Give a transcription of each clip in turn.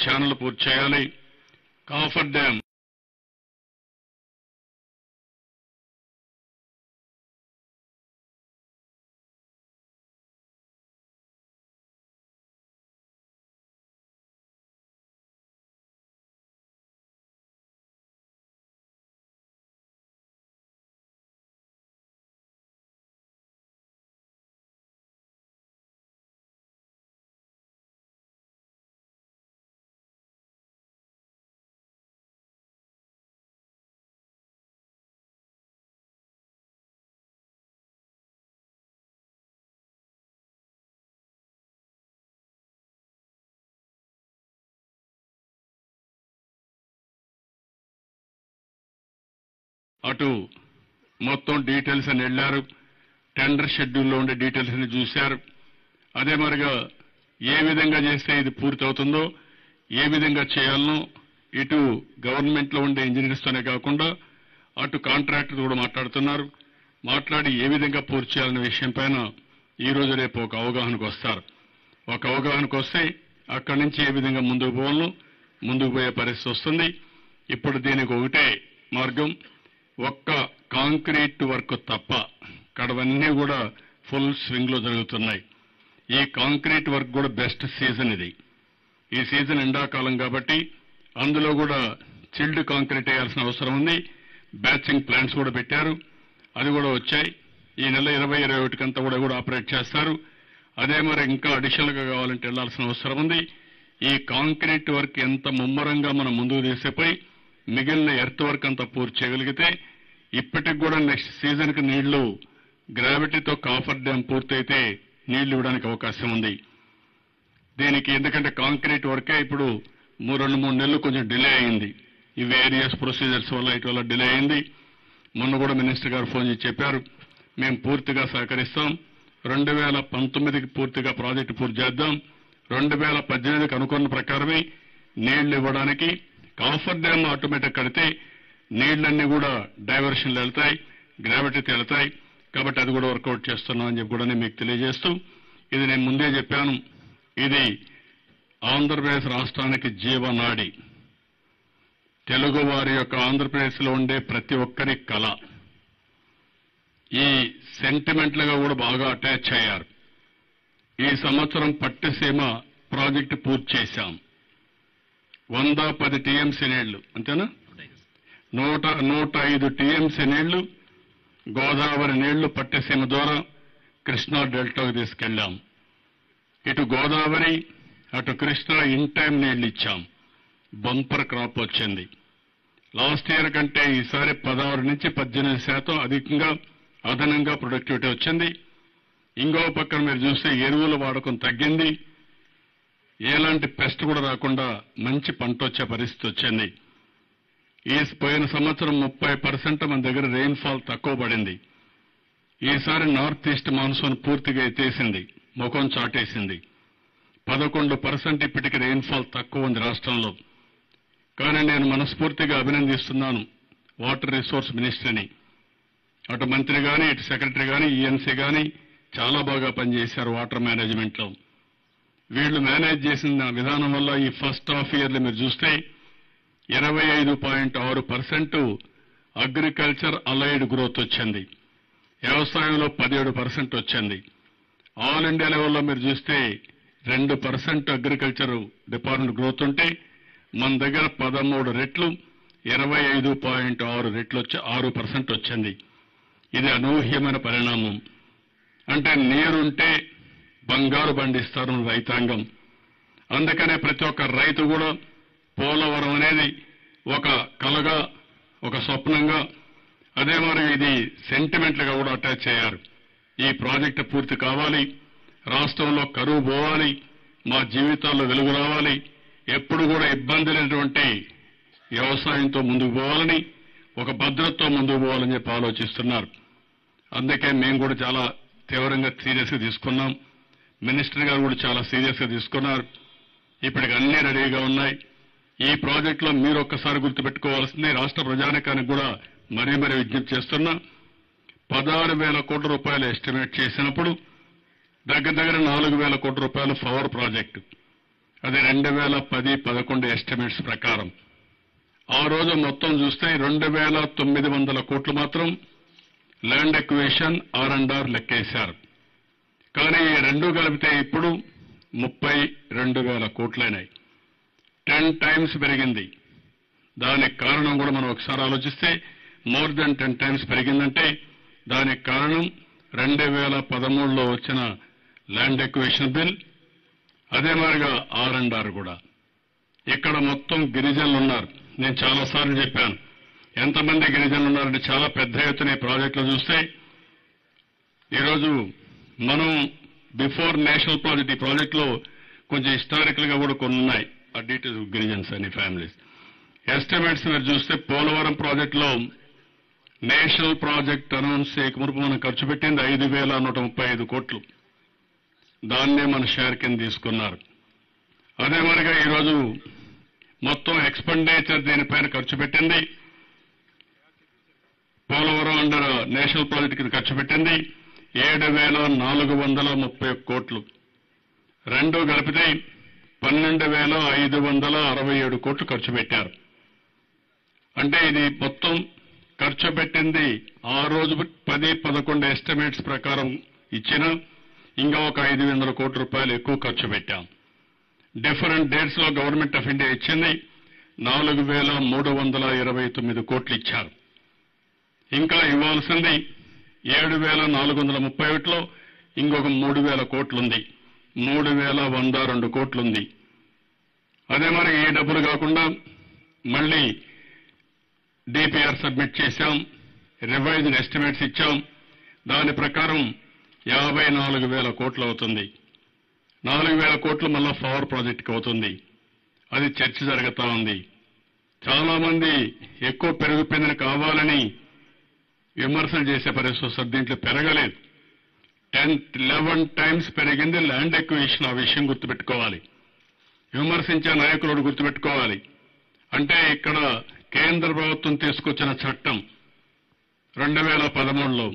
Channel పూర్తి చేయాలి. Coffer dam అటు మొత్తం డీటెయిల్స్ అని వెళ్ళారు. టెండర్ షెడ్యూల్లో ఉండే డీటెయిల్స్ అని చూశారు. అదే మరిగా ఏ విధంగా చేస్తే ఇది పూర్తి అవుతుందో, ఏ విధంగా చేయాలనో ఇటు గవర్నమెంట్లో ఉండే ఇంజనీర్స్తోనే కాకుండా అటు కాంట్రాక్టర్ కూడా మాట్లాడుతున్నారు. మాట్లాడి ఏ విధంగా పూర్తి చేయాలనే విషయం పైన ఈ రోజు రేపు ఒక అవగాహనకు వస్తారు. ఒక అవగాహనకు వస్తే అక్కడి నుంచి ఏ విధంగా ముందుకు పోవాలనో ముందుకు పోయే పరిస్థితి వస్తుంది. ఇప్పుడు దీనికి ఒకటే మార్గం, ఒక్క కాంక్రీట్ వర్క్ తప్ప కడవన్నీ కూడా ఫుల్ స్వింగ్ లో జరుగుతున్నాయి. ఈ కాంక్రీట్ వర్క్ కూడా బెస్ట్ సీజన్ ఇది. ఈ సీజన్ ఎండాకాలం కాబట్టి అందులో కూడా చిల్డ్ కాంక్రీట్ వేయాల్సిన అవసరం ఉంది. బ్యాచింగ్ ప్లాంట్స్ కూడా పెట్టారు, అది కూడా వచ్చాయి. ఈ నెల 20-21 కంతా కూడా ఆపరేట్ చేస్తారు. అదే మరి ఇంకా అడిషనల్ గా కావాలంటే వెళ్లాల్సిన అవసరం ఉంది. ఈ కాంక్రీట్ వర్క్ ఎంత ముమ్మరంగా మనం ముందుకు తీసేపోయి మిగిలిన ఎర్త్ వర్క్ అంతా పూర్తి చేయగలిగితే ఇప్పటికి కూడా నెక్స్ట్ సీజన్ కి నీళ్లు గ్రావిటీతో కాఫర్ డ్యాం పూర్తయితే నీళ్లు ఇవ్వడానికి అవకాశం ఉంది. దీనికి ఎందుకంటే కాంక్రీట్ వర్కే ఇప్పుడు 2-3 నెలలు కొంచెం డిలే అయింది. ఈ వేరియస్ ప్రొసీజర్స్ వల్ల ఇటు వల్ల డిలే అయింది. మొన్న కూడా మినిస్టర్ గారు ఫోన్ చేసి చెప్పారు, మేము పూర్తిగా సహకరిస్తాం. 2019కి పూర్తిగా ప్రాజెక్టు పూర్తి చేద్దాం. 2018కి అనుకున్న ప్రకారమే నీళ్లు ఇవ్వడానికి కాఫర్ డ్యాం ఆటోమేటిక్ కడితే నీళ్లన్నీ కూడా డైవర్షన్లు వెళ్తాయి, గ్రావిటీతో వెళ్తాయి. కాబట్టి అది కూడా వర్కౌట్ చేస్తున్నాం అని చెప్పి కూడా మీకు తెలియజేస్తూ, ఇది నేను ముందే చెప్పాను, ఇది ఆంధ్రప్రదేశ్ రాష్ట్రానికి జీవనాడి. తెలుగు వారి యొక్క ఆంధ్రప్రదేశ్లో ఉండే ప్రతి ఒక్కరి కళ. ఈ సెంటిమెంట్లుగా కూడా బాగా అటాచ్ అయ్యారు. ఈ సంవత్సరం పట్టిసీమ ప్రాజెక్టు పూర్తి చేశాం. 110 టీఎంసీ నీళ్లు, అంతేనా? 105 టీఎంసీ నీళ్లు గోదావరి నీళ్లు పట్టిసీమ ద్వారా కృష్ణా డెల్టాకు తీసుకెళ్లాం. ఇటు గోదావరి అటు కృష్ణా ఇన్ టైం నీళ్లు ఇచ్చాం. బంపర్ క్రాప్ వచ్చింది. లాస్ట్ ఇయర్ కంటే ఈసారి 16 నుంచి 18% అధికంగా అదనంగా ప్రొడక్టివిటీ వచ్చింది. ఇంకో పక్కన మీరు చూస్తే ఎరువుల వాడకం తగ్గింది. ఎలాంటి పెస్ట్ కూడా రాకుండా మంచి పంట వచ్చే పరిస్థితి వచ్చింది. ఈ పోయిన సంవత్సరం 30% మన దగ్గర రెయిన్ఫాల్ తక్కువ పడింది. ఈసారి నార్త్ ఈస్ట్ మాన్సూన్ పూర్తిగా ఎత్తేసింది, ముఖం చాటేసింది. 11% ఇప్పటికి రెయిన్ఫాల్ తక్కువ ఉంది రాష్ట్రంలో. కానీ నేను మనస్ఫూర్తిగా అభినందిస్తున్నాను వాటర్ రిసోర్స్ మినిస్టర్ని. అటు మంత్రి కానీ ఇటు సెక్రటరీ కానీ ఈఎన్సీ కానీ చాలా బాగా పనిచేశారు వాటర్ మేనేజ్మెంట్ లో. వీళ్లు మేనేజ్ చేసిన విధానం వల్ల ఈ ఫస్ట్ హాఫ్ ఇయర్లో మీరు చూస్తే 25.6% అగ్రికల్చర్ అలైడ్ గ్రోత్ వచ్చింది. వ్యవసాయంలో 17% వచ్చింది. ఆల్ ఇండియా లెవెల్లో మీరు చూస్తే 2% అగ్రికల్చర్ డిపార్ట్మెంట్ గ్రోత్ ఉంటే మన దగ్గర 13 రెట్లు 25.6 రెట్లు వచ్చి 6% వచ్చింది. ఇది అనూహ్యమైన పరిణామం. అంటే నీరుంటే బంగారు పండిస్తారు రైతాంగం. అందుకనే ప్రతి ఒక్క రైతు కూడా పోలవరం అనేది ఒక కలగా, ఒక స్వప్నంగా, అదే మరి ఇది సెంటిమెంట్లుగా కూడా అటాచ్ అయ్యారు. ఈ ప్రాజెక్టు పూర్తి కావాలి, రాష్ట్రంలో కరువు పోవాలి, మా జీవితాల్లో వెలుగు రావాలి, ఎప్పుడు కూడా ఇబ్బంది లేనటువంటి వ్యవసాయంతో ముందుకు పోవాలని, ఒక భద్రతతో ముందుకు పోవాలని చెప్పి ఆలోచిస్తున్నారు. అందుకే మేము కూడా చాలా తీవ్రంగా సీరియస్గా తీసుకున్నాం. మినిస్టర్ గారు కూడా చాలా సీరియస్గా తీసుకున్నారు. ఇప్పటికి అన్ని రెడీగా ఉన్నాయి. ఈ ప్రాజెక్టులో మీరు ఒక్కసారి గుర్తుపెట్టుకోవాల్సింది, రాష్ట్ర ప్రజానికానికి కూడా మరీ విజ్ఞప్తి చేస్తున్నా, 16,000 కోట్ల రూపాయలు ఎస్టిమేట్ చేసినప్పుడు దగ్గర 4,000 కోట్ల రూపాయలు పవర్ ప్రాజెక్టు. అది 2010-11 ఎస్టిమేట్స్ ప్రకారం. ఆ రోజు మొత్తం చూస్తే 2,900 కోట్లు మాత్రం ల్యాండ్ ఎక్విజిషన్ R&R లెక్కేశారు. కానీ ఈ రెండు కలిపితే ఇప్పుడు 32,000 కోట్లైనాయి. 10 times పెరిగింది. దానికి కారణం కూడా మనం ఒకసారి ఆలోచిస్తే మోర్ దెన్ 10 times పెరిగిందంటే దానికి కారణం 2013లో వచ్చిన ల్యాండ్ ఎక్విజిషన్ బిల్, అదే మాదిరిగా R&R కూడా. ఇక్కడ మొత్తం గిరిజనులు ఉన్నారు. నేను చాలాసార్లు చెప్పాను ఎంతమంది గిరిజనులు ఉన్నారంటే చాలా పెద్ద ఎత్తున ఈ ప్రాజెక్టులు చూస్తే ఈరోజు మనం బిఫోర్ నేషనల్ ప్రాజెక్ట్ ఈ ప్రాజెక్టులో కొంచెం హిస్టారికల్ గా కూడా కొన్ని ఉన్నాయి. ఆ డీటెయిల్స్ గిరిజన్స్ అని ఫ్యామిలీస్ ఎస్టిమేట్స్ మీరు చూస్తే పోలవరం ప్రాజెక్టులో నేషనల్ ప్రాజెక్ట్ అనౌన్స్ చేయకమునుపు మనం ఖర్చు పెట్టింది 5,135 కోట్లు. దాన్నే మన షేర్ కింద తీసుకున్నారు. అదే మరిగా ఈరోజు మొత్తం ఎక్స్పెండిచర్ దీనిపైన ఖర్చు పెట్టింది పోలవరం అండర్ నేషనల్ ప్రాజెక్ట్ కింద ఖర్చు పెట్టింది 7,431 కోట్లు. రెండు కలిపితే 12,567 కోట్లు ఖర్చు పెట్టారు. అంటే ఇది మొత్తం ఖర్చు పెట్టింది ఆ రోజు 10-11 ఎస్టిమేట్స్ ప్రకారం ఇచ్చిన ఇంకా ఒక 500 కోట్ల రూపాయలు ఎక్కువ ఖర్చు పెట్టాం. డిఫరెంట్ డేట్స్ లో గవర్నమెంట్ ఆఫ్ ఇండియా ఇచ్చింది 4,329 కోట్లు ఇచ్చారు. ఇంకా ఇవ్వాల్సింది 7,431లో ఇంకొక 3,000 కోట్లుంది. 3,102 కోట్లుంది. అదే మరి ఈ డబ్బులు కాకుండా మళ్ళీ డిపిఆర్ సబ్మిట్ చేశాం, రివైజ్డ్ ఎస్టిమేట్స్ ఇచ్చాం. దాని ప్రకారం 54,000 కోట్లు అవుతుంది. 4,000 కోట్లు మళ్ళా పవర్ ప్రాజెక్టుకి అవుతుంది. అది చర్చ జరుగుతా ఉంది. చాలా మంది ఎక్కువ పెరిగిపోయిందని కావాలని విమర్శలు చేసే పరిస్థితి వస్తుంది. దీంట్లో పెరగలేదు. 10-11 times పెరిగింది ల్యాండ్ ఎక్విజిషన్. ఆ విషయం గుర్తుపెట్టుకోవాలి. విమర్శించే నాయకులు గుర్తుపెట్టుకోవాలి. అంటే ఇక్కడ కేంద్ర ప్రభుత్వం తీసుకొచ్చిన చట్టం 2013లో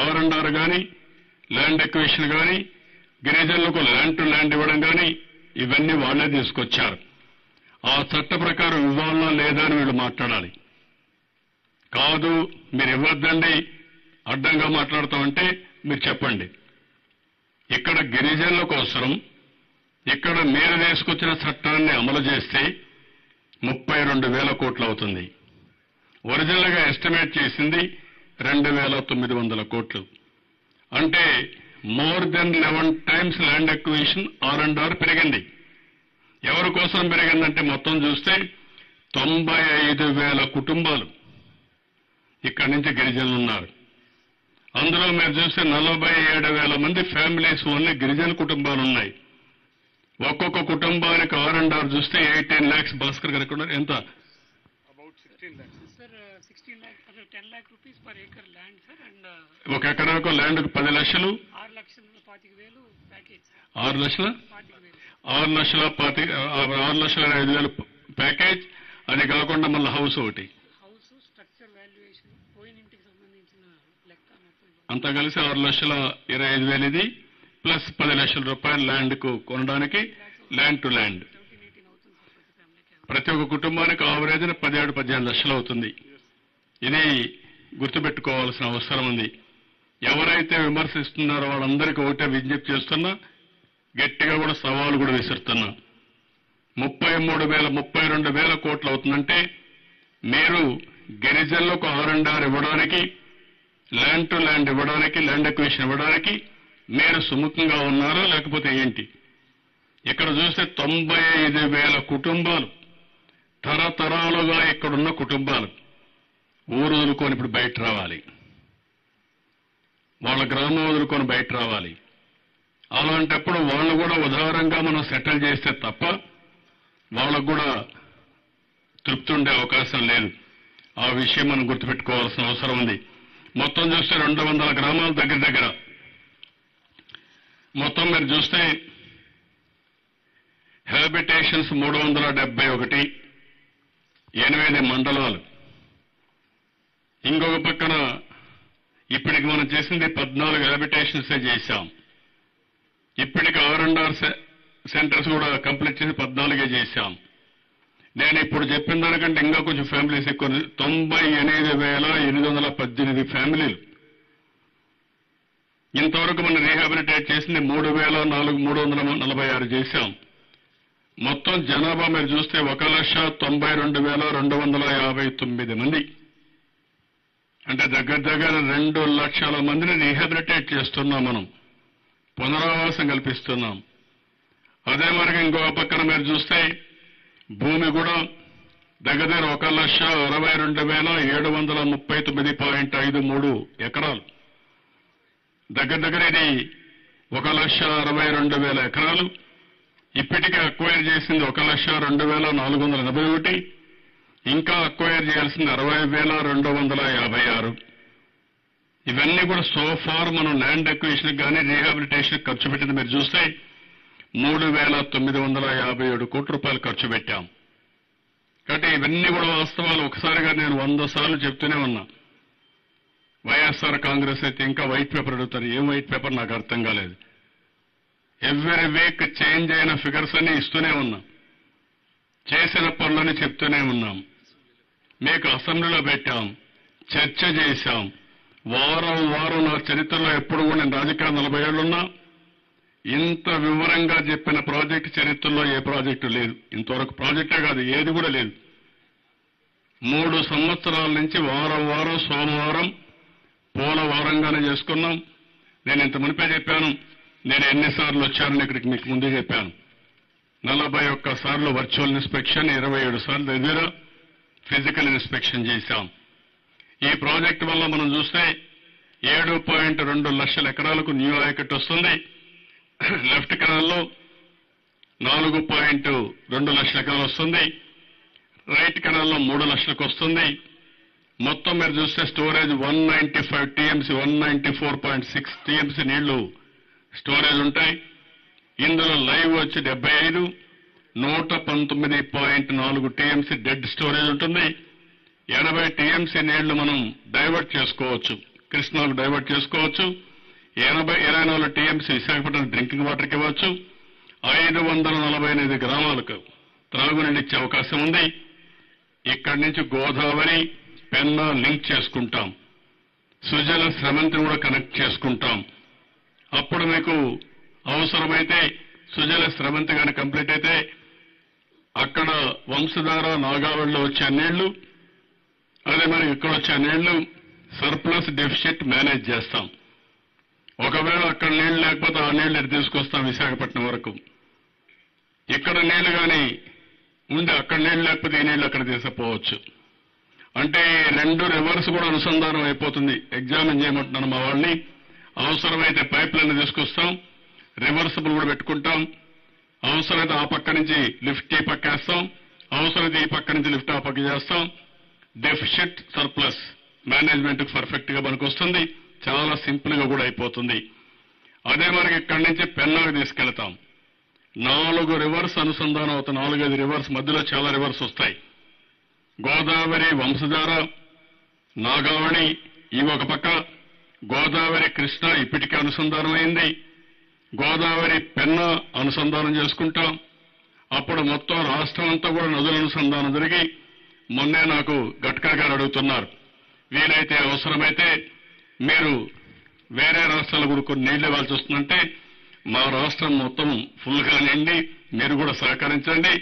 R&R కానీ ల్యాండ్ ఎక్విజిషన్ కానీ గిరిజనులకు ల్యాండ్ టు ల్యాండ్ ఇవ్వడం కానీ ఇవన్నీ వాళ్లే తీసుకొచ్చారు. ఆ చట్ట ప్రకారం ఇవ్వాలన్నా లేదా అని వీళ్ళు మాట్లాడాలి. కాదు మీరు ఇవ్వద్దండి అడ్డంగా మాట్లాడతామంటే మీరు చెప్పండి. ఇక్కడ గిరిజనుల కోసం ఇక్కడ మీరు తీసుకొచ్చిన చట్టాన్ని అమలు చేస్తే 32,000 కోట్లు అవుతుంది. ఒరిజినల్ గా ఎస్టిమేట్ చేసింది 2,900 కోట్లు. అంటే more than 11 times land acquisition R&R పెరిగింది. ఎవరి కోసం పెరిగిందంటే మొత్తం చూస్తే 95,000 కుటుంబాలు ఇక్కడి నుంచి గిరిజనులు ఉన్నారు. అందులో మీరు చూస్తే 47,000 మంది ఫ్యామిలీస్ ఓన్లీ గిరిజన కుటుంబాలు ఉన్నాయి. ఒక్కొక్క కుటుంబానికి R&R చూస్తే 18 lakhs. భాస్కర్ గారు ఎక్కడ ఉన్నారు? ఎంత? About 16 lakhs. Sir, 16 lakhs, 10 lakh rupees per acre land, sir, and ఒక ఎకరాకు ల్యాండ్కు 10 లక్షలు, 6,25,000 ప్యాకేజ్. 6,25,000 ప్యాకేజ్. అది కాకుండా మళ్ళీ హౌస్ ఒకటి. హౌస్ స్ట్రక్చర్ వాల్యుయేషన్ పోయిన ఇంటికి సంబంధించిన లెక్క మొత్తం అంతా కలిసి 6,25,000 ఇది ప్లస్ 10 లక్షల రూపాయలు ల్యాండ్ కు కొనడానికి ల్యాండ్ టు ల్యాండ్. 17-18 అవుతుంది సార్ ప్రతి ఫ్యామిలీకి. ప్రతి ఒక్క కుటుంబానికి ఆవరేజ్ 17-18 లక్షలు అవుతుంది. ఇది గుర్తుపెట్టుకోవాల్సిన అవసరం ఉంది. ఎవరైతే విమర్శిస్తున్నారో వాళ్ళందరికీ ఒకటే విజ్ఞప్తి చేస్తున్నా, గట్టిగా కూడా సవాలు కూడా విసురుతున్నా. 32,000 కోట్లు అవుతుందంటే మీరు గిరిజనులకు R&R ఇవ్వడానికి, ల్యాండ్ టు ల్యాండ్ ఇవ్వడానికి, ల్యాండ్ ఎక్విజిషన్ ఇవ్వడానికి మీరు సుముఖంగా ఉన్నారా లేకపోతే ఏంటి? ఇక్కడ చూస్తే 95,000 కుటుంబాలు తరతరాలుగా ఇక్కడున్న కుటుంబాలు ఊరు వదులుకొని ఇప్పుడు బయట రావాలి. వాళ్ళ గ్రామం వదులుకొని బయట రావాలి. అలాంటప్పుడు వాళ్ళు కూడా ఉదారంగా మనం సెటిల్ చేస్తే తప్ప వాళ్ళకు కూడా తృప్తి ఉండే అవకాశం లేదు. ఆ విషయం మనం గుర్తుపెట్టుకోవాల్సిన అవసరం ఉంది. మొత్తం చూస్తే 200 గ్రామాల దగ్గర మొత్తం మీరు చూస్తే హ్యాబిటేషన్స్ 371, 8 మండలాలు. ఇంకొక పక్కన ఇప్పటికి మనం చేసింది 14 హ్యాబిటేషన్సే చేశాం. ఇప్పటికి R&R సెంటర్స్ కూడా కంప్లీట్ చేసి 14 చేశాం. నేను ఇప్పుడు చెప్పిన దానికంటే ఇంకా కొంచెం ఫ్యామిలీస్ ఎక్కువ 98,818 ఫ్యామిలీలు. ఇంతవరకు మనం రీహాబిలిటేట్ చేసింది 3,346 చేశాం. మొత్తం జనాభా మీరు చూస్తే 1,92,259 మంది, అంటే దగ్గర 2 లక్షల మందిని రీహాబిలిటేట్ చేస్తున్నాం, మనం పునరావాసం కల్పిస్తున్నాం. అదే మరి ఇంకో పక్కన మీరు చూస్తే భూమి కూడా దగ్గర 1,62,739.53 ఎకరాలు, దగ్గర ఇది 1,62,000 ఎకరాలు. ఇప్పటికే అక్వైర్ చేసింది 1,02,481, ఇంకా అక్వైర్ చేయాల్సింది 60,256. ఇవన్నీ కూడా సోఫార్ మనం ల్యాండ్ అక్విజిషన్ కానీ రీహాబిలిటేషన్ ఖర్చు పెట్టింది మీరు చూస్తే 3,957 కోట్ల రూపాయలు ఖర్చు పెట్టాం. కాబట్టి ఇవన్నీ కూడా వాస్తవాలు. ఒకసారిగా నేను 100 సార్లు చెప్తూనే ఉన్నా. వైఎస్ఆర్ కాంగ్రెస్ అయితే ఇంకా వైట్ పేపర్ అడుగుతారు. ఏం వైట్ పేపర్ నాకు అర్థం కాలేదు. ఎవ్రీ వీక్ చేంజ్ అయిన ఫిగర్స్ అన్ని ఇస్తూనే ఉన్నాం, చేసిన పనులని చెప్తూనే ఉన్నాం. మీకు అసెంబ్లీలో పెట్టాం, చర్చ చేశాం. వారం నా చరిత్రలో ఎప్పుడు కూడా నేను రాజకీయాలు 40 ఏళ్లున్నా ఇంత వివరంగా చెప్పిన ప్రాజెక్టు చరిత్రలో ఏ ప్రాజెక్టు లేదు. ఇంతవరకు ప్రాజెక్టే కాదు, ఏది కూడా లేదు. 3 సంవత్సరాల నుంచి వారం సోమవారం పోలవారంగానే చేసుకున్నాం. నేను ఇంత మునిపే చెప్పాను, నేను ఎన్నిసార్లు వచ్చానని ఇక్కడికి మీకు ముందే చెప్పాను. 41 సార్లు వర్చువల్ ఇన్స్పెక్షన్, 27 సార్లు దగ్గర ఫిజికల్ ఇన్స్పెక్షన్ చేశాం. ఈ ప్రాజెక్టు వల్ల మనం చూస్తే 7.2 లక్షల ఎకరాలకు న్యూ ఆయకట్టు వస్తుంది. లెఫ్ట్ కెనాల్లో 4.2 లక్షల ఎకరాలు వస్తుంది. రైట్ కెనాల్లో 3 లక్షలకు వస్తుంది. మొత్తం మీరు చూస్తే స్టోరేజ్ 195 టీఎంసీ, 194.6 టీఎంసీ నీళ్లు స్టోరేజ్ ఉంటాయి. ఇందులో లైవ్ వచ్చి 75, 119.4 టీఎంసీ డెడ్ స్టోరేజ్ ఉంటుంది. 80 టీఎంసీ నీళ్లు మనం డైవర్ట్ చేసుకోవచ్చు, కృష్ణాకు డైవర్ట్ చేసుకోవచ్చు. 24 టీఎంసీ విశాఖపట్నం డ్రింకింగ్ వాటర్కి ఇవ్వచ్చు. 548 గ్రామాలకు త్రాగునీళ్ళు ఇచ్చే అవకాశం ఉంది. ఇక్కడి నుంచి గోదావరి, పెన్నా లింక్ చేసుకుంటాం. సుజల స్రవంతిని కూడా కనెక్ట్ చేసుకుంటాం. అప్పుడు మీకు అవసరమైతే సుజల స్రవంతి కానీ కంప్లీట్ అయితే అక్కడ వంశధార నాగావళిలో వచ్చే నీళ్లు, అదే మరి ఇక్కడ వచ్చే నీళ్లు సర్ప్లస్ డెఫిసిట్ మేనేజ్ చేస్తాం. ఒకవేళ అక్కడ నీళ్లు లేకపోతే ఆ నీళ్లు ఎటు తీసుకొస్తాం విశాఖపట్నం వరకు. ఇక్కడ నీళ్లు కానీ ఉండి అక్కడ నీళ్లు లేకపోతే ఈ నీళ్లు అక్కడ తీసుకుపోవచ్చు. అంటే 2 రివర్స్ కూడా అనుసంధానం అయిపోతుంది. ఎగ్జామిన్ చేయమంటున్నాను మా వాళ్ళని. అవసరమైతే పైప్ లైన్ తీసుకొస్తాం, రివర్సబుల్ కూడా పెట్టుకుంటాం. అవసరమైతే ఆ పక్క నుంచి లిఫ్ట్ ఈ పక్క వేస్తాం, అవసరమైతే ఈ పక్క నుంచి లిఫ్ట్ ఆ పక్క చేస్తాం. డెఫిసిట్ సర్ప్లస్ మేనేజ్మెంట్ పర్ఫెక్ట్ గా మనకు వస్తుంది. చాలా సింపుల్ గా కూడా అయిపోతుంది. అదే మనకి ఇక్కడి నుంచి పెన్నాకు తీసుకెళ్తాం. 4 రివర్స్ అనుసంధానం అవుతాయి. 4-5 రివర్స్, మధ్యలో చాలా రివర్స్ వస్తాయి. గోదావరి వంశధార, నాగావళి ఇవి ఒక పక్క, గోదావరి కృష్ణ ఇప్పటికే అనుసంధానం అయింది. గోదావరి పెన్నా అనుసంధానం చేసుకుంటాం. అప్పుడు మొత్తం రాష్ట్రం అంతా కూడా నదుల అనుసంధానం జరిగి, మొన్నే నాకు గడ్కరీ గారు అడుగుతున్నారు, వీలైతే అవసరమైతే మీరు వేరే రాష్ట్రాల కూడా కొన్ని నీళ్లు ఇవ్వాల్సి వస్తుందంటే మా రాష్ట్రం మొత్తం ఫుల్గా నిండి మీరు కూడా సహకరించండి.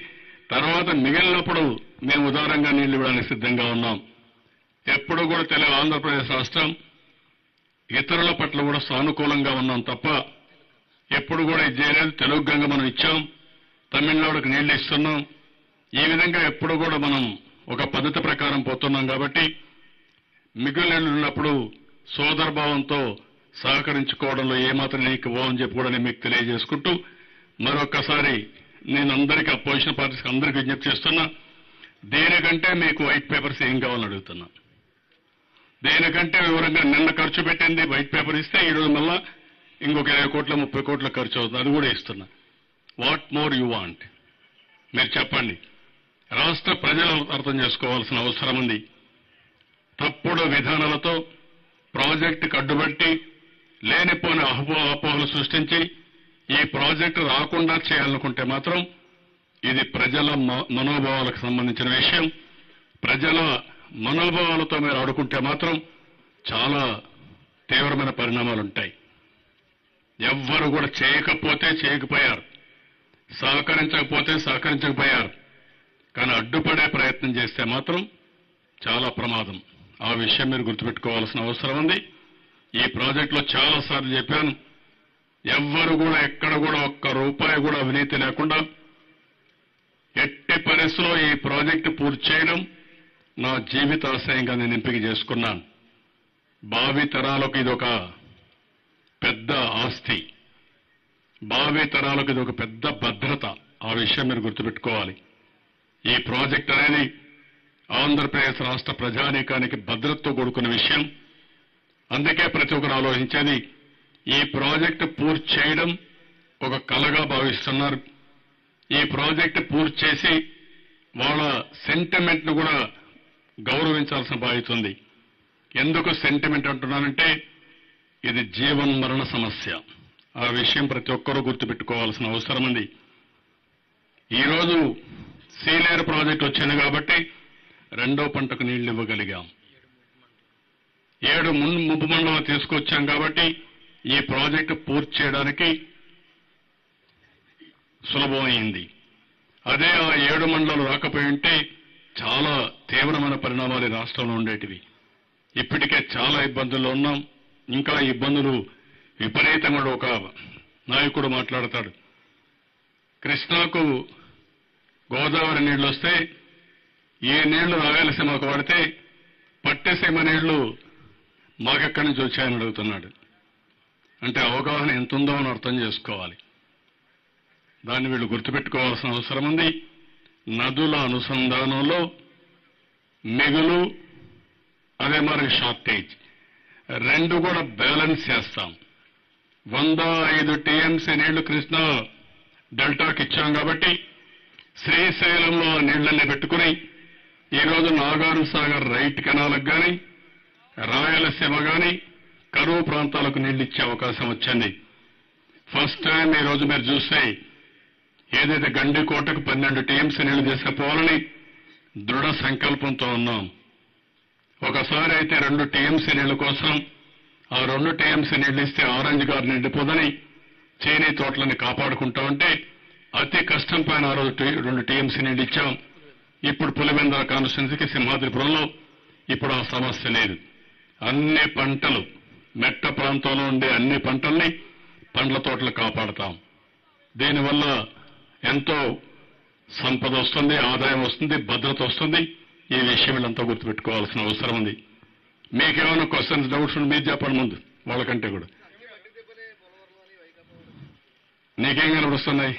తర్వాత మిగిలినప్పుడు మేము ఉదారంగా నీళ్లు ఇవ్వడానికి సిద్ధంగా ఉన్నాం. ఎప్పుడు కూడా తెలుగు ఆంధ్రప్రదేశ్ రాష్ట్రం ఇతరుల పట్ల కూడా సానుకూలంగా ఉన్నాం తప్ప ఎప్పుడు కూడా ఇది చేయలేదు. తెలుగు గంగ మనం ఇచ్చాం, తమిళనాడుకు నీళ్లు ఇస్తున్నాం. ఈ విధంగా ఎప్పుడు కూడా మనం ఒక పద్ధతి ప్రకారం పోతున్నాం. కాబట్టి మిగిలిన నీళ్లు ఉన్నప్పుడు సోదరభావంతో సహకరించుకోవడంలో ఏమాత్రం నీకు అని చెప్పి కూడా నేను మీకు తెలియజేసుకుంటూ మరొక్కసారి నేను అందరికీ అపోజిషన్ పార్టీస్కి అందరికీ విజ్ఞప్తి చేస్తున్నా, దేనికంటే మీకు వైట్ పేపర్స్ ఏం కావాలని అడుగుతున్నా. దేనికంటే వివరంగా నిన్న ఖర్చు పెట్టింది వైట్ పేపర్ ఇస్తే ఈరోజు మళ్ళా ఇంకొక 20 కోట్ల 30 కోట్ల ఖర్చు అవుతుంది, అది కూడా ఇస్తున్నా. వాట్ మోర్ యూ వాంట్ మీరు చెప్పండి. రాష్ట్ర ప్రజలు అర్థం చేసుకోవాల్సిన అవసరం ఉంది. తప్పుడు విధానాలతో ప్రాజెక్టుకు అడ్డుపట్టి లేనిపోని అపోహలు సృష్టించి ఈ ప్రాజెక్టు రాకుండా చేయాలనుకుంటే మాత్రం ఇది ప్రజల మనోభావాలకు సంబంధించిన విషయం. ప్రజల మనోభావాలతో మీరు ఆడుకుంటే మాత్రం చాలా తీవ్రమైన పరిణామాలు ఉంటాయి. ఎవ్వరు కూడా చేయకపోతే చేయకపోయారు, సహకరించకపోతే సహకరించకపోయారు. కానీ అడ్డుపడే ప్రయత్నం చేస్తే మాత్రం చాలా ప్రమాదం. ఆ విషయం మీరు గుర్తుపెట్టుకోవాల్సిన అవసరం ఉంది. ఈ ప్రాజెక్టులో చాలాసార్లు చెప్పాను, ఎవ్వరు కూడా ఎక్కడ కూడా ఒక్క రూపాయి కూడా అవినీతి లేకుండా ఎట్టి పరిస్థితిలో ఈ ప్రాజెక్టు పూర్తి చేయడం నా జీవితాశయంగా నేను ఎంపిక చేసుకున్నాను. భావి తరాలకు ఇదొక పెద్ద ఆస్తి, భావి తరాలకు ఇదొక పెద్ద భద్రత. ఆ విషయం మీరు గుర్తుపెట్టుకోవాలి. ఈ ప్రాజెక్ట్ అనేది ఆంధ్రప్రదేశ్ రాష్ట్ర ప్రజానీకానికి భద్రతతో కూడుకున్న విషయం. అందుకే ప్రతి ఒక్కరు ఆలోచించేది ఈ ప్రాజెక్టు పూర్తి చేయడం ఒక కలగా భావిస్తున్నారు. ఈ ప్రాజెక్టు పూర్తి చేసి వాళ్ళ సెంటిమెంట్ ను కూడా గౌరవించాల్సిన బాధ్యత ఉంది. ఎందుకు సెంటిమెంట్ అంటున్నానంటే ఇది జీవన్ మరణ సమస్య. ఆ విషయం ప్రతి ఒక్కరూ గుర్తుపెట్టుకోవాల్సిన అవసరం ఉంది. ఈరోజు సీలేరు ప్రాజెక్టు వచ్చింది కాబట్టి రెండో పంటకు నీళ్లు ఇవ్వగలిగాం. 7 ముంపు మండలం తీసుకొచ్చాం కాబట్టి ఈ ప్రాజెక్టు పూర్తి చేయడానికి సులభమైంది. అదే ఆ 7 మండలాలు రాకపోయి ఉంటే చాలా తీవ్రమైన పరిణామాలు ఈ రాష్ట్రంలో ఉండేటివి. ఇప్పటికే చాలా ఇబ్బందుల్లో ఉన్నాం. ఇంకా ఇబ్బందులు విపరీతంగా. ఒక నాయకుడు మాట్లాడతాడు, కృష్ణాకు గోదావరి నీళ్లు వస్తే ఈ నీళ్లు రాయలసీమకు పడితే పట్టెసీమ నీళ్లు మాకెక్కడి నుంచి వచ్చాయని అడుగుతున్నాడు. అంటే అవగాహన ఎంత ఉందో అని అర్థం చేసుకోవాలి. దాన్ని వీళ్ళు గుర్తుపెట్టుకోవాల్సిన అవసరం ఉంది. నదుల అనుసంధానంలో మిగులు, అదే మరి షార్టేజ్ రెండు కూడా బ్యాలెన్స్ చేస్తాం. 105 టీఎంసీ నీళ్లు కృష్ణా డెల్టాకి ఇచ్చాం కాబట్టి శ్రీశైలంలో ఆ నీళ్లన్నీ పెట్టుకుని ఈరోజు నాగార్జున సాగర్ రైట్ కెనాలకు కానీ రాయలసీమ కానీ కరువు ప్రాంతాలకు నీళ్లు ఇచ్చే అవకాశం వచ్చింది. ఫస్ట్ టైం ఈరోజు మీరు చూస్తే ఏదైతే గండికోటకు 12 టీఎంసీ నీళ్లు తీసుకుపోవాలని దృఢ సంకల్పంతో ఉన్నాం. ఒకసారి అయితే 2 టీఎంసీ నీళ్ల కోసం ఆ 2 టీఎంసీ నీళ్లు ఇస్తే ఆరెంజ్ గారు నిండిపోదని చీనీ తోటలని కాపాడుకుంటామంటే అతి కష్టం పైన ఆ రోజు 2 టీఎంసీ నీళ్లు ఇచ్చాం. ఇప్పుడు పులివెందుల కాన్స్టిట్యున్సీకి సింహాద్రిపురంలో ఇప్పుడు ఆ సమస్య లేదు. అన్ని పంటలు, మెట్ట ప్రాంతంలో ఉండే అన్ని పంటల్ని పండ్ల తోటలు కాపాడతాం. దీనివల్ల ఎంతో సంపద వస్తుంది, ఆదాయం వస్తుంది, భద్రత వస్తుంది. ఈ విషయం వీళ్ళంతా గుర్తుపెట్టుకోవాల్సిన అవసరం ఉంది. మీకేమైనా క్వశ్చన్స్, డౌట్స్ ఉంటే మీరు చెప్పండి ముందు, వాళ్ళకంటే కూడా. నీకేం కనబడుస్తున్నాయి?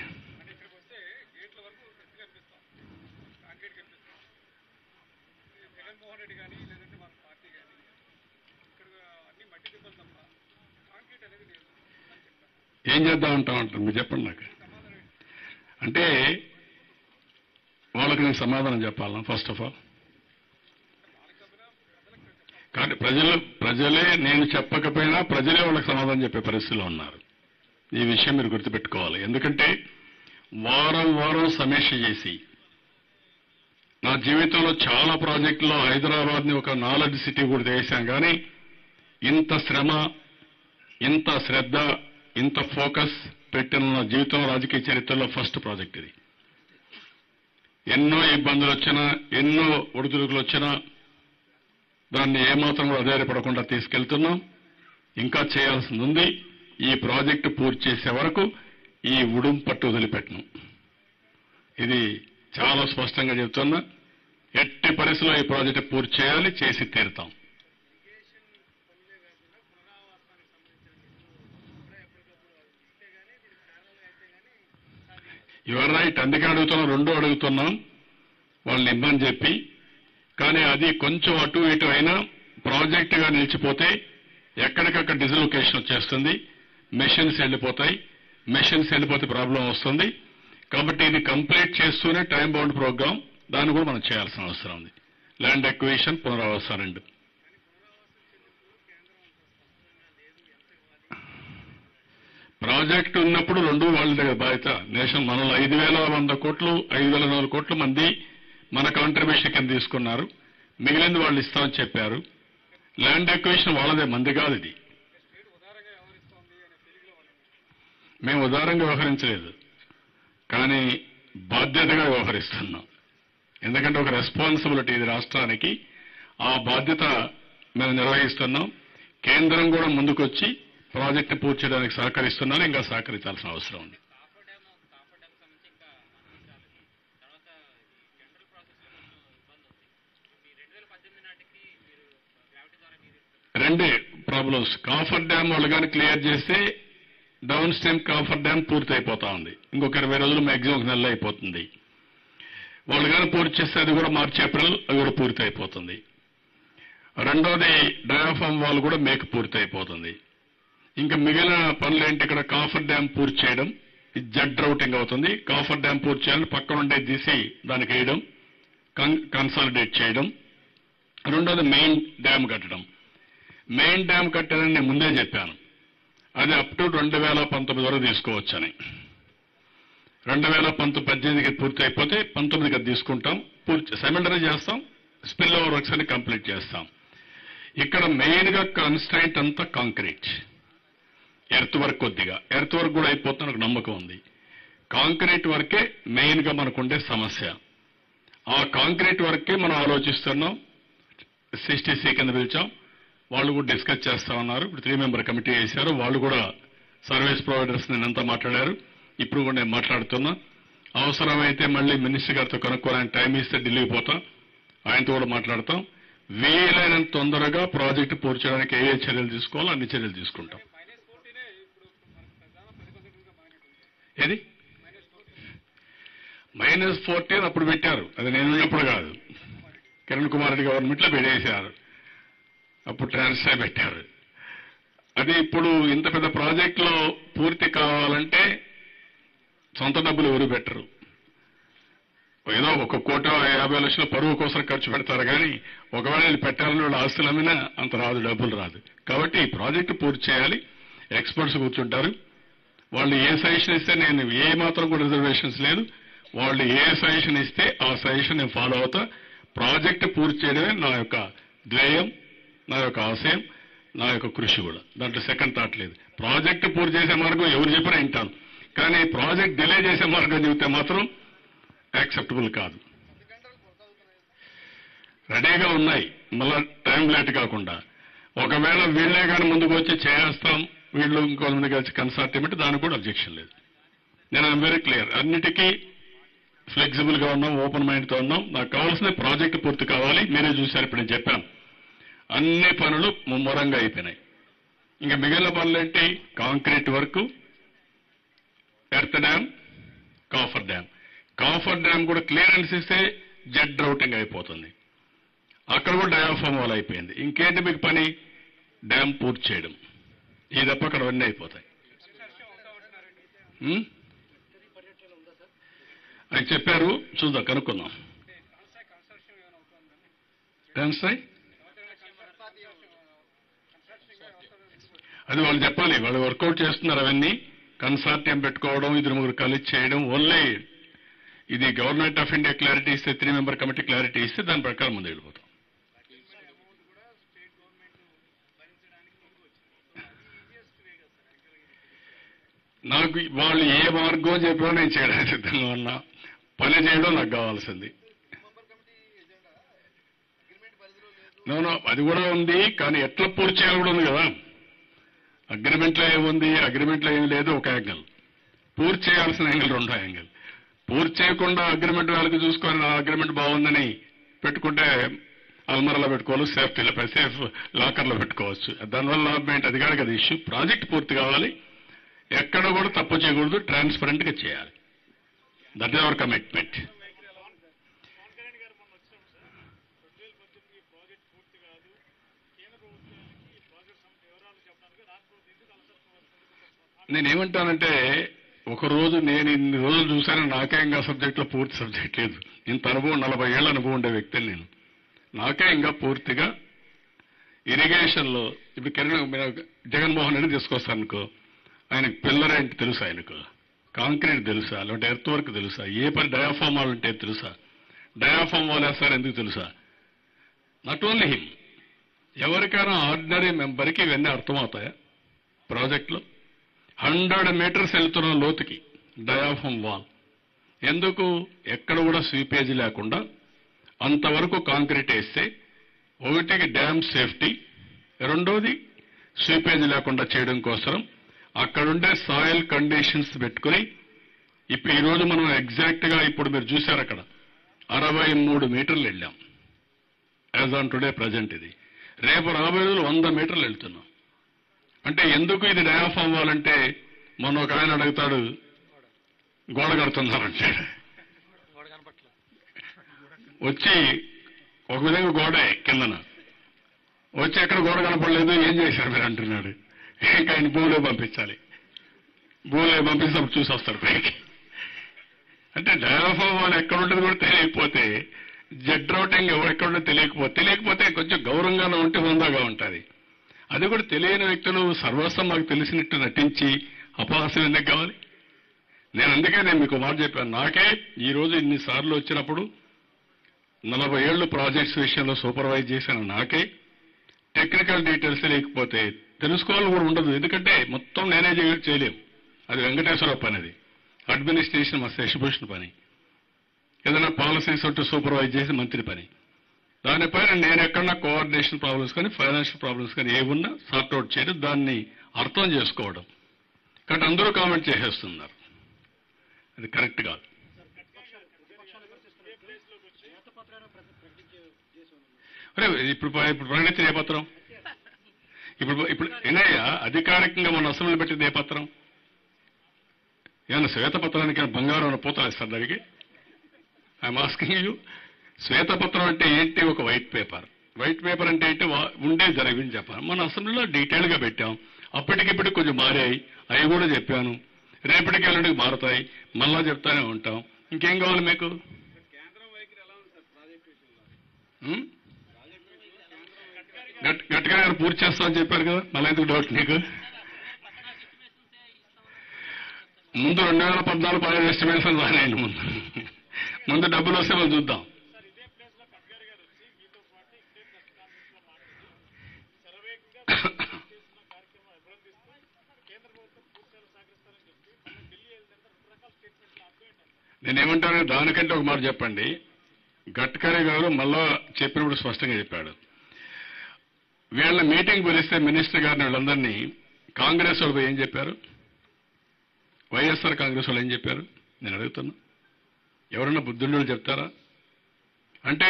ఏం చేద్దాం అంటామంటారు మీరు చెప్పండి నాకు. అంటే వాళ్ళకి నేను సమాధానం చెప్పాలన్నా ఫస్ట్ ఆఫ్ ఆల్. కానీ ప్రజలే నేను చెప్పకపోయినా ప్రజలే వాళ్ళకి సమాధానం చెప్పే పరిస్థితిలో ఉన్నారు. ఈ విషయం మీరు గుర్తుపెట్టుకోవాలి. ఎందుకంటే వారం వారం సమీక్ష చేసి నా జీవితంలో చాలా ప్రాజెక్టుల్లో హైదరాబాద్ని ఒక నాలెడ్జ్ సిటీ కూడా చేశాం. కానీ ఇంత శ్రమ, ఇంత శ్రద్ధ, ఇంత ఫోకస్ పెట్టిన నా జీవితంలో రాజకీయ చరిత్రలో ఫస్ట్ ప్రాజెక్ట్ ఇది. ఎన్నో ఇబ్బందులు వచ్చినా, ఎన్నో ఒడిదుడుకులు వచ్చినా దాన్ని ఏమాత్రం కూడా అధైర్యపడకుండా తీసుకెళ్తున్నాం. ఇంకా చేయాల్సింది ఉంది. ఈ ప్రాజెక్టు పూర్తి చేసే వరకు ఈ ఉడుం పట్టు వదిలిపెట్టను. ఇది చాలా స్పష్టంగా చెబుతున్నా. ఎట్టి పరిస్థితుల్లో ఈ ప్రాజెక్టు పూర్తి చేయాలి, చేసి తీరుతాం. You're right. అందుకే అడుగుతున్నాం, 2 అడుగుతున్నాం వాళ్ళని ఇమ్మని చెప్పి. కానీ అది కొంచెం అటు ఇటు అయినా ప్రాజెక్టుగా నిలిచిపోతే ఎక్కడికక్కడ డిస్లొకేషన్ వచ్చేస్తుంది, మెషిన్స్ వెళ్ళిపోతాయి. మెషిన్స్ వెళ్ళిపోతే ప్రాబ్లం వస్తుంది. కాబట్టి ఇది కంప్లీట్ చేస్తూనే టైం బౌండ్ ప్రోగ్రామ్, దాన్ని కూడా మనం చేయాల్సిన అవసరం ఉంది. ల్యాండ్ అక్విజిషన్, పునరావాస రెండు. ప్రాజెక్టు ఉన్నప్పుడు రెండు వాళ్ళ దగ్గర బాధ్యత. నేషన్ మనలో 5,100 కోట్లు 5,400 కోట్ల మంది మన కాంట్రిబ్యూషన్ కింద తీసుకున్నారు. మిగిలింది వాళ్ళు ఇస్తామని చెప్పారు. ల్యాండ్ ఎక్విజిషన్ వాళ్ళదే, మంది కాదు ఇది. మేము ఉదారంగా వ్యవహరించలేదు, కానీ బాధ్యతగా వ్యవహరిస్తున్నాం. ఎందుకంటే ఒక రెస్పాన్సిబిలిటీ ఇది రాష్ట్రానికి. ఆ బాధ్యత మేము నిర్వహిస్తున్నాం. కేంద్రం కూడా ముందుకొచ్చి ప్రాజెక్టు పూర్తి చేయడానికి సహకరిస్తున్నారు. ఇంకా సహకరించాల్సిన అవసరం ఉంది. రెండే ప్రాబ్లమ్స్. కాఫర్ డ్యామ్ వాళ్ళు కానీ క్లియర్ చేస్తే డౌన్ స్ట్రీమ్ కాఫర్ డ్యామ్ పూర్తి అయిపోతా ఉంది. ఇంకొక 20 రోజులు మ్యాక్సిమం ఒక నెల అయిపోతుంది. వాళ్ళు కానీ పూర్తి చేస్తే అది కూడా మార్చి ఏప్రిల్ అది కూడా పూర్తి అయిపోతుంది. రెండోది డయాఫామ్ వాళ్ళు కూడా మేకు పూర్తి అయిపోతుంది. ఇంకా మిగిలిన పనులు ఏంటి? ఇక్కడ కాఫర్ డ్యామ్ పూర్తి చేయడం, ఇది జడ్ రౌటింగ్ అవుతుంది. కాఫర్ డ్యామ్ పూర్తి చేయాలని పక్కన ఉండే తీసి దానికి వేయడం, కన్సాలిడేట్ చేయడం. రెండోది మెయిన్ డ్యామ్ కట్టడం. మెయిన్ డ్యామ్ కట్టాలని నేను ముందే చెప్పాను. అది అప్ టు 2019 వరకు తీసుకోవచ్చని. 2018కి పూర్తి అయిపోతే 19కి అది తీసుకుంటాం. పూర్తి సైమల్టేనియస్ చేస్తాం. స్పిల్ ఓవర్ వర్క్స్ అని కంప్లీట్ చేస్తాం. ఇక్కడ మెయిన్ గా కన్స్ట్రైంట్ అంతా కాంక్రీట్, ఎర్త్ వర్క్. కొద్దిగా ఎర్త్ వర్క్ కూడా అయిపోతున్న నాకు నమ్మకం ఉంది. కాంక్రీట్ వర్కే మెయిన్ గా మనకుండే సమస్య. ఆ కాంక్రీట్ వర్కే మనం ఆలోచిస్తున్నాం. 60C కింద పిలిచాం. వాళ్ళు కూడా డిస్కస్ చేస్తా ఉన్నారు. ఇప్పుడు 3 మెంబర్ కమిటీ వేశారు. వాళ్ళు కూడా సర్వీస్ ప్రొవైడర్స్ నిన్నంతా మాట్లాడారు. ఇప్పుడు కూడా నేను మాట్లాడుతున్నా. అవసరమైతే మళ్ళీ మినిస్టర్ గారితో కనుక్కోవాలని టైం ఇస్తే ఢిల్లీకి పోతాం. ఆయనతో కూడా మాట్లాడతాం. వీలైనంత తొందరగా ప్రాజెక్టు పూర్తి చేయడానికి ఏ చర్యలు తీసుకోవాలో అన్ని చర్యలు తీసుకుంటాం. ఏది -14 అప్పుడు పెట్టారు. అది నేను ఉన్నప్పుడు కాదు, కిరణ్ కుమార్ రెడ్డి గవర్నమెంట్లో పెట్టేశారు. అప్పుడు ట్రాన్స్ఫర్ పెట్టారు. అది ఇప్పుడు ఇంత పెద్ద ప్రాజెక్టులో పూర్తి కావాలంటే సొంత డబ్బులు ఎవరు పెట్టరు. ఏదో 1,50,00,000 పరువు కోసం ఖర్చు పెడతారు. కానీ ఒకవేళ ఇది పెట్టాలని వాళ్ళు ఆస్తులు అమ్మినా అంత రాదు, డబ్బులు రాదు. కాబట్టి ఈ ప్రాజెక్టు పూర్తి చేయాలి. ఎక్స్పర్ట్స్ కూర్చుంటారు. వాళ్ళు ఏ సజెషన్ ఇస్తే, నేను ఏ మాత్రం కూడా రిజర్వేషన్స్ లేదు, వాళ్ళు ఏ సజెషన్ ఇస్తే ఆ సజెషన్ నేను ఫాలో అవుతా. ప్రాజెక్టు పూర్తి చేయడమే నా యొక్క ధ్యేయం, నా యొక్క ఆశయం, నా యొక్క కృషి కూడా. దాంట్లో సెకండ్ థాట్ లేదు. ప్రాజెక్టు పూర్తి చేసే మార్గం ఎవరు చెప్పినా వింటాను. కానీ ప్రాజెక్ట్ డిలే చేసే మార్గం చెబితే మాత్రం యాక్సెప్టబుల్ కాదు. రెడీగా ఉన్నాయి, మళ్ళా టైం లేట్ కాకుండా. ఒకవేళ వీళ్లే కానీ ముందుకు వచ్చి చేస్తాం, వీళ్ళు ఇంకొంతమంది కలిసి కన్సార్టియం అంటే దానికి కూడా అబ్జెక్షన్ లేదు. నేను ఐఎమ్ వెరీ క్లియర్. అన్నిటికీ ఫ్లెక్సిబుల్ గా ఉన్నాం, ఓపెన్ మైండ్ తో ఉన్నాం. నాకు కావాల్సిన ప్రాజెక్టు పూర్తి కావాలి. మీరే చూశారు, ఇప్పుడు నేను చెప్పాను. అన్ని పనులు ముమ్మరంగా అయిపోయినాయి. ఇంకా మిగిలిన పనులు ఏంటి? Concrete work, earth dam, coffer dam. Coffer dam కూడా క్లియరెన్స్ ఇస్తే జెడ్ రౌటింగ్ అయిపోతుంది. అక్కడ కూడా డయాఫామ్ వాల్ అయిపోయింది. ఇంకేంటి మీకు పని? డ్యామ్ పూర్తి చేయడం. ఈ తప్ప అక్కడ అన్నీ అయిపోతాయి. అని చెప్పారు. చూద్దాం, కనుక్కుందాం. అది వాళ్ళు చెప్పాలి. వాళ్ళు వర్కౌట్ చేస్తున్నారు అవన్నీ. కన్సార్టియం పెట్టుకోవడం, 2-3 కలిసి చేయడం. ఓన్లీ ఇది గవర్నమెంట్ ఆఫ్ ఇండియా క్లారిటీ ఇస్తే, 3 మెంబర్ కమిటీ క్లారిటీ ఇస్తే దాని ప్రకారం ముందు వెళ్ళిపోతాం. నాకు వాళ్ళు ఏ మార్గం చెప్పినా నేను చేయడానికి సిద్ధంగా ఉన్నా. పని చేయడం నాకు కావాల్సింది. నో, అది కూడా ఉంది. కానీ ఎట్లా పూర్తి చేయాలి కూడా ఉంది కదా. అగ్రిమెంట్లో ఏముంది? అగ్రిమెంట్లో ఏమి లేదు, ఒక యాంగిల్. పూర్తి చేయాల్సిన యాంగిల్ 2 యాంగిల్. పూర్తి చేయకుండా అగ్రిమెంట్ వాళ్ళకి చూసుకొని నా అగ్రిమెంట్ బాగుందని పెట్టుకుంటే అల్మరాలో పెట్టుకోవాలి, సేఫ్ లాకర్లో పెట్టుకోవచ్చు. దానివల్ల లాభం ఏంటి? అది కాదు కదా ఇష్యూ. ప్రాజెక్ట్ పూర్తి కావాలి, ఎక్కడ కూడా తప్పు చేయకూడదు, ట్రాన్స్పరెంట్ గా చేయాలి. That is our commitment. నేనేమంటానంటే, ఒకరోజు నేను ఇన్ని రోజులు చూశాను, నాకే ఇంకా సబ్జెక్టులో పూర్తి సబ్జెక్ట్ లేదు. ఇంత అనుభవం, 40 ఏళ్ల అనుభవం ఉండే వ్యక్తిని నేను. నాకే ఇంకా పూర్తిగా ఇరిగేషన్లో ఇప్పుడు జగన్మోహన్ రెడ్డి తీసుకొస్తాను అనుకో, ఆయనకు పిల్లర్ ఏంటి తెలుసా? ఆయనకు కాంక్రీట్ తెలుసా? లేదంటే ఎర్త్ వర్క్ తెలుసా? ఏ పని డయాఫామ్ వాల్ అంటే తెలుసా? డయాఫామ్ వాల్ వేస్తారు ఎందుకు తెలుసా? నాట్ ఓన్లీ హిమ్, ఎవరికైనా ఆర్డినరీ మెంబర్కి ఇవన్నీ అర్థమవుతాయా? ప్రాజెక్టులో 100 మీటర్స్ వెళ్తున్న లోతుకి డయాఫామ్ వాల్ ఎందుకు? ఎక్కడ కూడా స్వీపేజ్ లేకుండా అంతవరకు కాంక్రీట్ వేస్తే ఒకటికి డ్యామ్ సేఫ్టీ, రెండోది స్వీపేజ్ లేకుండా చేయడం కోసం అక్కడుండే సాయిల్ కండిషన్స్ పెట్టుకుని ఇప్పుడు ఈరోజు మనం ఎగ్జాక్ట్ గా ఇప్పుడు మీరు చూశారు అక్కడ 63 మీటర్లు వెళ్ళాం యాజ్ ఆన్ టుడే ప్రజెంట్. ఇది రేపు రాబోయే రోజులు 100 మీటర్లు వెళ్తున్నాం. అంటే ఎందుకు ఇది డయాఫామ్ వాలంటే మొన్న ఒక ఆయన అడుగుతాడు గోడ కడుతున్నారంటాడు. వచ్చి ఒక విధంగా గోడే కిందన వచ్చి ఎక్కడ గోడ కనపడలేదు, ఏం చేశారు మీరు అంటున్నాడు. ఇంకా ఆయన భూమిలో పంపించాలి, భూమిలో పంపిస్తే చూసి వస్తాడు పైకి. అంటే డయాఫామ్ వాల్ ఎక్కడ ఉంటుంది కూడా తెలియకపోతే, జెడ్ రౌటింగ్ ఎక్కడుంటో తెలియకపోతే కొంచెం గౌరవంగానే ఉంటే హుందాగా ఉంటుంది. అది కూడా తెలియని వ్యక్తులు సర్వస్వం మాకు తెలిసినట్టు నటించి అపహాస్యం ఎందుకు కావాలి? నేను మీకు మాట చెప్పాను. నాకే ఈ రోజు ఇన్నిసార్లు వచ్చినప్పుడు 40 ఏళ్లు ప్రాజెక్ట్స్ విషయంలో సూపర్వైజ్ చేశాను. నాకే టెక్నికల్ డీటెయిల్స్ లేకపోతే తెలుసుకోవాలని కూడా ఉండదు. ఎందుకంటే మొత్తం నేనే చేయలేము. అది వెంకటేశ్వర పని, అది అడ్మినిస్ట్రేషన్ మా శశిభూషణ్ పని, ఏదైనా పాలసీస్ ఉంటే సూపర్వైజ్ చేసి మంత్రి పని. దానిపైన నేను ఎక్కడన్నా కోఆర్డినేషన్ ప్రాబ్లమ్స్ కానీ ఫైనాన్షియల్ ప్రాబ్లమ్స్ కానీ ఏమున్నా సార్ట్అవుట్ చేయడం, దాన్ని అర్థం చేసుకోవడం. కాబట్టి అందరూ కామెంట్ చేసేస్తున్నారు, అది కరెక్ట్ కాదు. ఇప్పుడు ప్రకటించిన ఏ పత్రం? ఇప్పుడు ఏనయ్యా అధికారికంగా మన అసెంబ్లీ పెట్టింది ఏ పత్రం? ఏమన్నా శ్వేతపత్రానికి బంగారం పోతాయి సార్ దానికి? I'm asking you. శ్వేతపత్రం అంటే ఏంటి? ఒక వైట్ పేపర్. వైట్ పేపర్ అంటే ఏంటి? ఉండే జరిగింది చెప్పాను. మన అసెంబ్లీలో డీటెయిల్ గా పెట్టాం. అప్పటికిప్పటికి కొంచెం మారాయి, అవి కూడా చెప్పాను. రేపటికి ఎల్లుండికి మారుతాయి, మళ్ళా చెప్తానే ఉంటాం. ఇంకేం కావాలి మీకు? గట్టిగా గారు పూర్తి చేస్తామని చెప్పారు కదా, మళ్ళీ ఎందుకు డౌట్ నీకు? ముందు 2014-15 ఎస్టిమేషన్ రానేయండి. ముందు డబ్బులు వస్తే మనం చూద్దాం. నేనేమంటాను, దానికంటే ఒక మాట చెప్పండి. గడ్కరీ గారు మళ్ళా చెప్పినప్పుడు స్పష్టంగా చెప్పాడు, వీళ్ళ మీటింగ్ పిలిస్తే మినిస్టర్ గారిని వీళ్ళందరినీ కాంగ్రెస్ వాళ్ళు ఏం చెప్పారు? వైఎస్ఆర్ కాంగ్రెస్ వాళ్ళు ఏం చెప్పారు? నేను అడుగుతున్నా, ఎవరన్నా బుద్ధుళ్ళు చెప్తారా? అంటే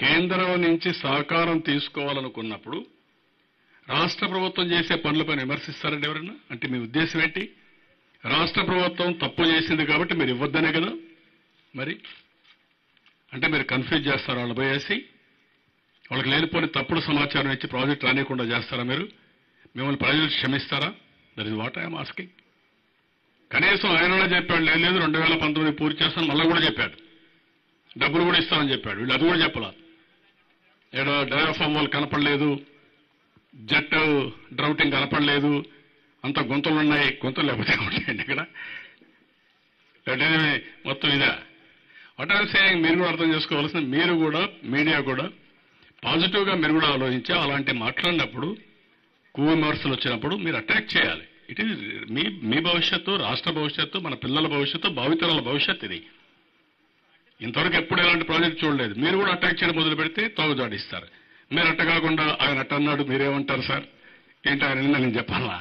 కేంద్రం నుంచి సహకారం తీసుకోవాలనుకున్నప్పుడు రాష్ట్ర ప్రభుత్వం చేసే పనులపైన విమర్శిస్తారండి ఎవరన్నా? అంటే మీ ఉద్దేశం ఏంటి? రాష్ట్ర ప్రభుత్వం తప్పు చేసింది కాబట్టి మీరు ఇవ్వద్దనే కదా మరి? అంటే మీరు కన్ఫ్యూజ్ చేస్తారా? వాళ్ళు పోయేసి వాళ్ళకి లేనిపోని తప్పుడు సమాచారం ఇచ్చి ప్రాజెక్ట్ రానియకుండా చేస్తారా మీరు? మిమ్మల్ని ప్రజలు క్షమిస్తారా? That is what I'm asking. కనీసం ఆయనలో చెప్పాడు, లేదు 2019 పూర్తి చేస్తాను, మళ్ళీ కూడా చెప్పాడు, డబ్బులు కూడా ఇస్తామని చెప్పాడు. వీళ్ళు అది కూడా చెప్పాల. ఏడో డయాఫామ్ వాళ్ళు కనపడలేదు, జెట్ డ్రౌటింగ్ కనపడలేదు, అంత గుంతలు ఉన్నాయి. గుంతలు లేకపోతే ఉంటాయండి ఇక్కడ. మొత్తం ఇదా వాట్ ఐఎమ్ సేయింగ్. మీరు కూడా అర్థం చేసుకోవాల్సిన, మీరు కూడా మీడియా కూడా పాజిటివ్ గా మీరు కూడా ఆలోచించి అలాంటి మాట్లాడినప్పుడు విమర్శలు వచ్చినప్పుడు మీరు అటాక్ చేయాలి. ఇట్ ఈజ్ మీ భవిష్యత్తు, రాష్ట్ర భవిష్యత్తు, మన పిల్లల భవిష్యత్తు, భావితరాల భవిష్యత్తు ఇది. ఇంతవరకు ఎప్పుడు ఎలాంటి ప్రాజెక్ట్ చూడలేదు. మీరు కూడా అటాక్ చేయడం మొదలు పెడితే తోగుజాడిస్తారు. మీరు అట్ట కాకుండా ఆయన అట్ట అన్నాడు మీరేమంటారు సార్? ఏంటి ఆయన నేను చెప్పాలా?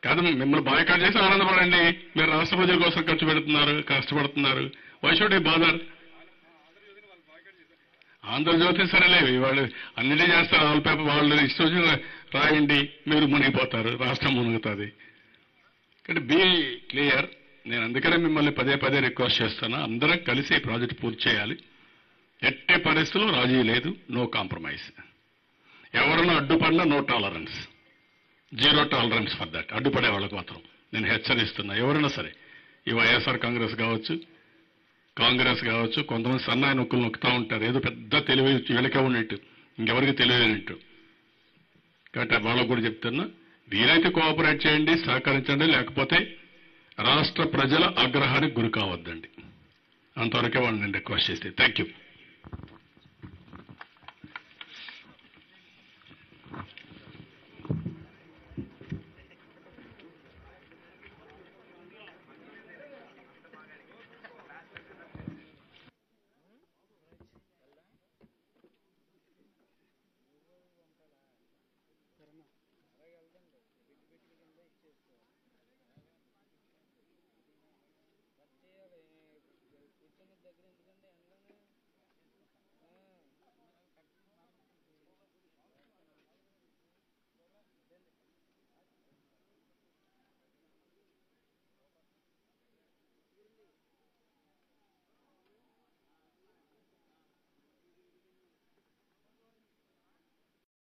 కాదు, మిమ్మల్ని బాయ్కాట్ చేసి ఆనందపడండి. మీరు రాష్ట్ర ప్రజల కోసం ఖర్చు పెడుతున్నారు, కష్టపడుతున్నారు. Why should you bother? Andhra Jyothi సరేలే, వాళ్ళు అన్నిటి చేస్తారు. ఆల్ పేపర్ వాళ్ళు ఇష్టం రాయండి, మీరు మునిగిపోతారు, రాష్ట్రం మునుగుతుంది. కాబట్టి బీ క్లియర్. నేను అందుకనే మిమ్మల్ని పదే రిక్వెస్ట్ చేస్తున్నా, అందరం కలిసి ఈ ప్రాజెక్ట్ పూర్తి చేయాలి. ఎట్టే పరిస్థితుల్లో రాజీ లేదు, నో కాంప్రమైజ్. ఎవరన్నా అడ్డుపడినా no tolerance, zero tolerance for that. అడ్డుపడే వాళ్ళకు మాత్రం నేను హెచ్చరిస్తున్నా. ఎవరైనా సరే, ఈ వైఎస్ఆర్ కాంగ్రెస్ కావచ్చు, కొంతమంది సన్నాయి నొక్కులు నొక్కుతూ ఉంటారు, ఏదో పెద్ద తెలివి వెనక ఉన్నట్టు, ఇంకెవరికి తెలియనట్టు. కాబట్టి వాళ్ళకు కూడా చెప్తున్నా, వీలైతే కోఆపరేట్ చేయండి, సహకరించండి, లేకపోతే రాష్ట్ర ప్రజల ఆగ్రహానికి గురి కావద్దండి. అంతవరకే వాళ్ళని నేను రిక్వెస్ట్ చేస్తే. Thank you.